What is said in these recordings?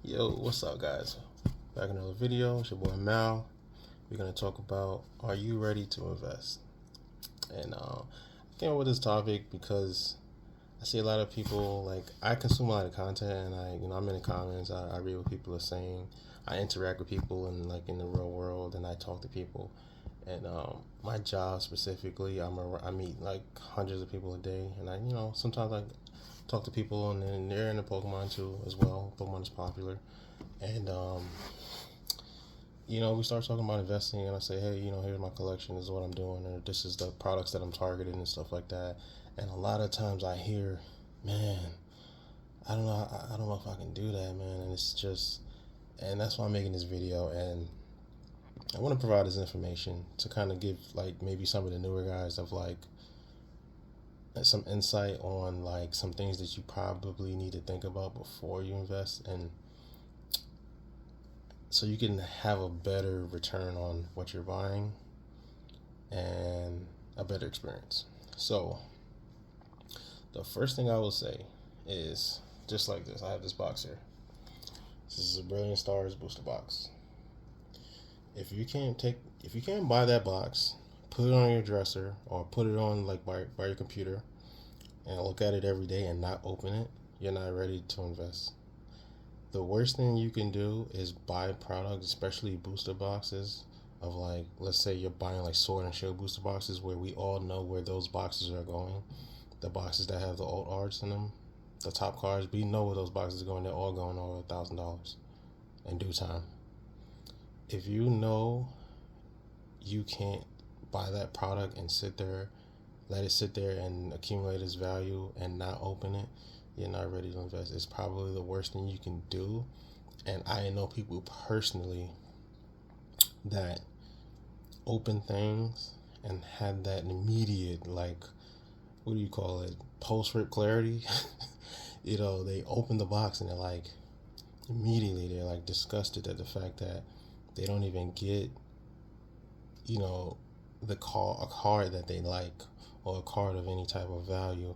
Yo, what's up, guys? Back in another video. It's your boy Mal. We're gonna talk about, are you ready to invest? And I came up with this topic because I see a lot of people, like, I consume a lot of content, and I'm in the comments. I read what people are saying. I interact with people in the real world, and I talk to people. And my job specifically, I meet like hundreds of people a day, and sometimes I talk to people, and then they're into Pokemon too as well. Pokemon is popular, and we start talking about investing, and I say, hey, here's my collection. This is what I'm doing, or this is the products that I'm targeting and stuff like that. And a lot of times I hear, man, I don't know, I don't know if I can do that, man. And it's just, and that's why I'm making this video, and I want to provide this information to kind of give like maybe some of the newer guys of like some insight on like some things that you probably need to think about before you invest, and so you can have a better return on what you're buying and a better experience. So the first thing I will say is, just like this, I have this box here. This is a Brilliant Stars booster box. If you can't buy that box, put it on your dresser or put it on like by your computer and look at it every day and not open it, you're not ready to invest. The worst thing you can do is buy products, especially booster boxes of, like, let's say you're buying like Sword and Shield booster boxes where we all know where those boxes are going. The boxes that have the old arts in them, the top cards, we know where those boxes are going. They're all going over $1,000 in due time. If you know you can't buy that product and let it sit there and accumulate its value and not open it, you're not ready to invest. It's probably the worst thing you can do. And I know people personally that open things and had that immediate, like, what do you call it, post-rip clarity. They open the box and they're like, immediately they're like disgusted at the fact that they don't even get, a card that they like, or a card of any type of value.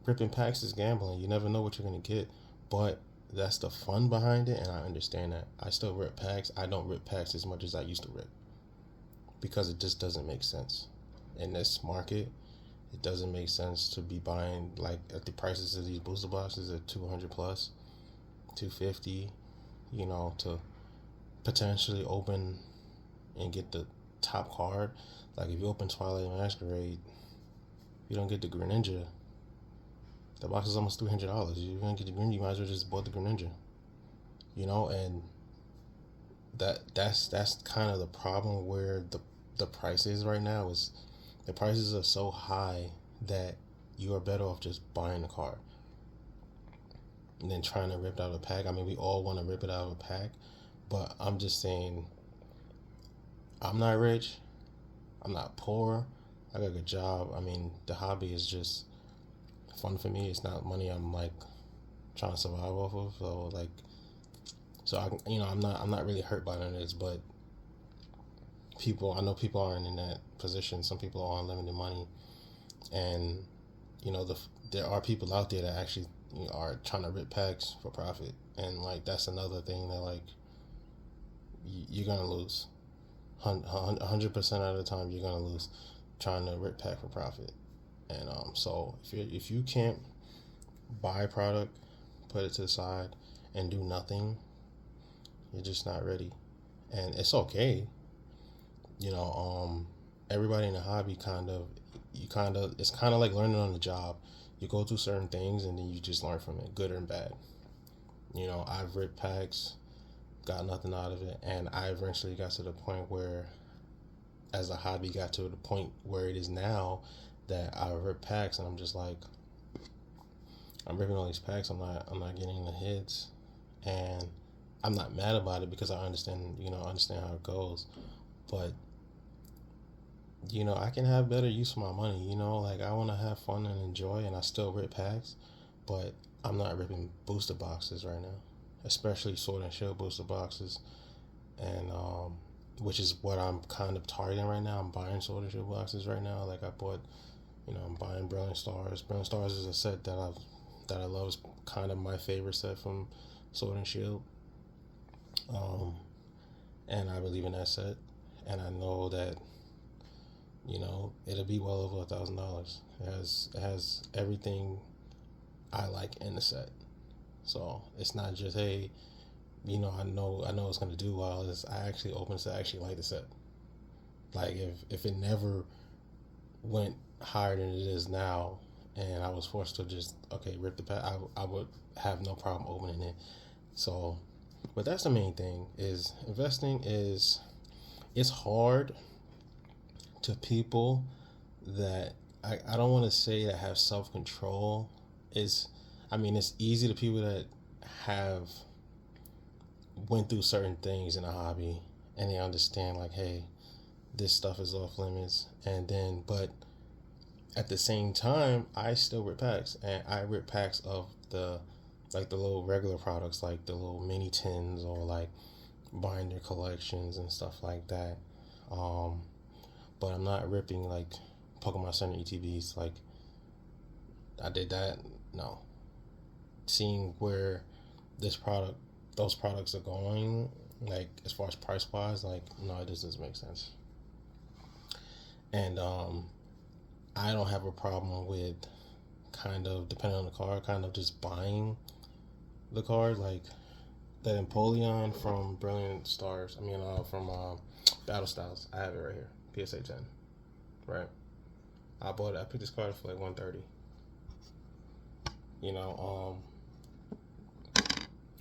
Ripping packs is gambling. You never know what you're going to get, but that's the fun behind it, and I understand that. I still rip packs. I don't rip packs as much as I used to rip because it just doesn't make sense. In this market, it doesn't make sense to be buying, like, at the prices of these booster boxes at 200 plus, 250, to potentially open and get the top card. Like, if you open Twilight Masquerade, you don't get the Greninja. The box is almost $300. You don't get the Greninja, you might as well just bought the Greninja. And that's kind of the problem where the price is right now. Is the prices are so high that you are better off just buying the card and then trying to rip it out of a pack. I mean, we all want to rip it out of a pack, but I'm just saying, I'm not rich, I'm not poor, I got a good job. I mean, the hobby is just fun for me. It's not money I'm like trying to survive off of. I'm not really hurt by none of this. But I know people aren't in that position. Some people are on limited money, and there are people out there that actually are trying to rip packs for profit, and like that's another thing that, like, you're gonna lose. 100% of the time you're gonna lose trying to rip pack for profit. And so if you can't buy a product, put it to the side, and do nothing, you're just not ready. And it's okay. Everybody in the hobby it's kind of like learning on the job. You go through certain things and then you just learn from it, good and bad. I've ripped packs, got nothing out of it, and I eventually got to the point where, as a hobby, got to the point where it is now, that I rip packs and I'm just like, I'm ripping all these packs. I'm not getting the hits, and I'm not mad about it because I understand how it goes. But I can have better use for my money. Like, I want to have fun and enjoy, and I still rip packs, but I'm not ripping booster boxes right now, especially Sword and Shield booster boxes, and which is what I'm kind of targeting right now. I'm buying Sword and Shield boxes right now. Like, I bought, I'm buying Brilliant Stars. Brilliant Stars is a set that I've that I love is kind of my favorite set from Sword and Shield. Um, and I believe in that set, and I know that it'll be well over $1,000. It has everything I like in the set, so it's not just hey, I know it's gonna do well. It's I actually open to actually like the set. Like if it never went higher than it is now, and I was forced to just rip the pack, I would have no problem opening it. So, but that's the main thing is investing is it's hard to people that I don't want to say that have self control. It's easy to people that have went through certain things in a hobby and they understand like, hey, this stuff is off limits, and then but at the same time I still rip packs, and I rip packs of the little regular products, like the little mini tins or like binder collections and stuff like that. um but I'm not ripping like Pokemon Center ETBs. Like I did that. No, seeing where this product those products are going, like as far as price wise, like no, it just doesn't make sense. And I don't have a problem with kind of depending on the card, kind of just buying the card, like that Empoleon from Brilliant Stars. From Battle Styles. I have it right here, PSA 10. Right. I bought it. I picked this card for like 130. You know,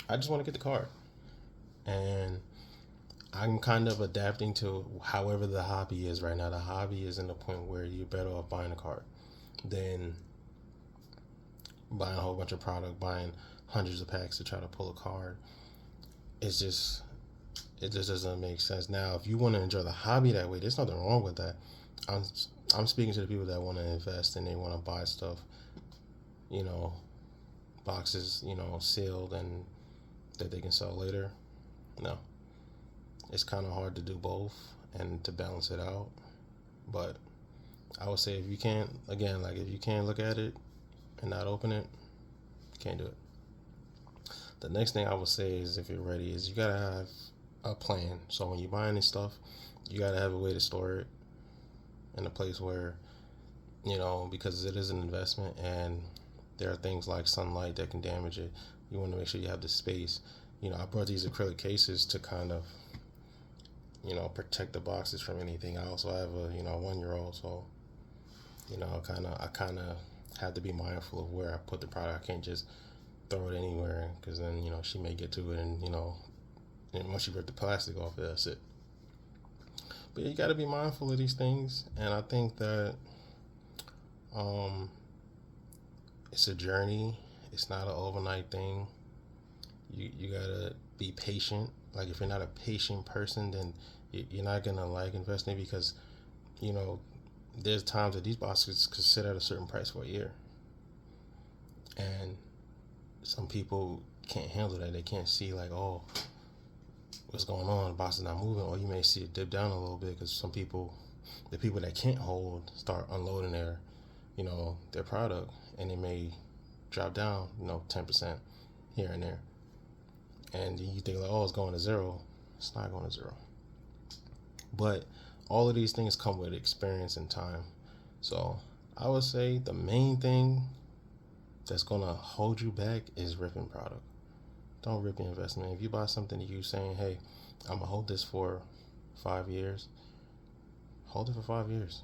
I just want to get the card, and I'm kind of adapting to however the hobby is right now. The hobby is in the point where you're better off buying a card than buying a whole bunch of product, buying hundreds of packs to try to pull a card. It's just it just doesn't make sense. Now, if you want to enjoy the hobby that way, there's nothing wrong with that. I'm I'm speaking to the people that want to invest and they want to buy stuff, you know, boxes, sealed and that they can sell later. No, it's kind of hard to do both and to balance it out. But I would say if you can't, again, like if you can't look at it and not open it, you can't do it. The next thing I would say is if you're ready is you gotta have a plan. So when you're buying this stuff, you gotta have a way to store it in a place where, because it is an investment and there are things like sunlight that can damage it. You want to make sure you have the space. I brought these acrylic cases to kind of, protect the boxes from anything. I also have a 1-year-old, so I kind of have to be mindful of where I put the product. I can't just throw it anywhere because then she may get to it and once you rip the plastic off, that's it. But you got to be mindful of these things, and I think that it's a journey. It's not an overnight thing. You gotta be patient. Like if you're not a patient person, then you're not gonna like investing because there's times that these boxes could sit at a certain price for a year, and some people can't handle that. They can't see like, oh, what's going on? The box is not moving, or you may see it dip down a little bit because the people that can't hold, start unloading their product, and it may drop down 10% here and there, and you think like, oh, it's going to zero. It's not going to zero. But all of these things come with experience and time. So I would say the main thing that's gonna hold you back is ripping product. Don't rip your investment. If you buy something that you saying, hey, I'm gonna hold this for 5 years, hold it for 5 years.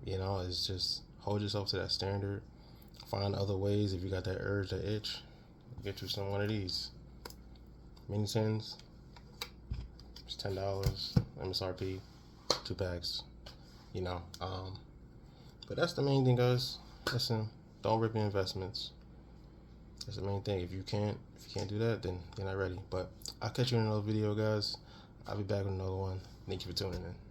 It's just hold yourself to that standard. Find other ways. If you got that urge, that itch, get you one of these mini tins. It's $10 MSRP, 2 packs. But that's the main thing, guys. Listen, don't rip your investments. That's the main thing. If you can't do that, then you're not ready. But I'll catch you in another video, guys. I'll be back with another one. Thank you for tuning in.